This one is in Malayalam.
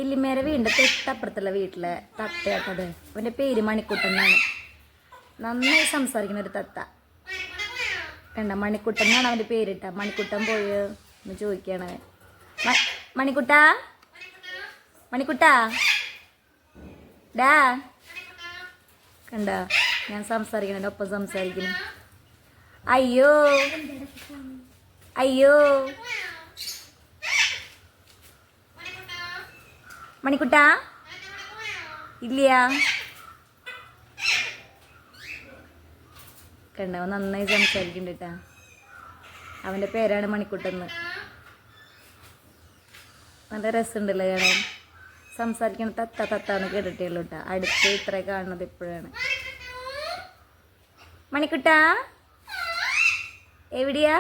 വല്യമ്മേരെ വീടിൻ്റെ തൊട്ടപ്പുറത്തുള്ള വീട്ടിലെ തത്തയാട്ടത്. അവൻ്റെ പേര് മണിക്കുട്ടൻ എന്നാണ്. നന്നായി സംസാരിക്കുന്ന ഒരു തത്ത കണ്ട. മണിക്കുട്ടൻ എന്നാണ് അവൻ്റെ പേരിട്ട. മണിക്കുട്ടൻ പോയി എന്ന് ചോദിക്കുകയാണ്. മണിക്കുട്ടാ, മണിക്കുട്ടാ ഡാ കണ്ട. ഞാൻ സംസാരിക്കണ ഒപ്പം സംസാരിക്കുന്നു. അയ്യോ അയ്യോ മണിക്കുട്ടാ ഇല്ല കണ്ട. അവൻ നന്നായി സംസാരിക്കുന്നുണ്ട് കേട്ടാ. അവൻ്റെ പേരാണ് മണിക്കുട്ടെന്ന്. നല്ല രസമുണ്ടല്ലോ കാണാൻ. സംസാരിക്കണ തത്ത തത്താന്ന് കേട്ടിട്ടേ ഉള്ളൂ കേട്ടാ. അടുത്ത് ഇത്ര കാണുന്നത് ഇപ്പോഴാണ്. മണിക്കുട്ടാ എവിടെയാ?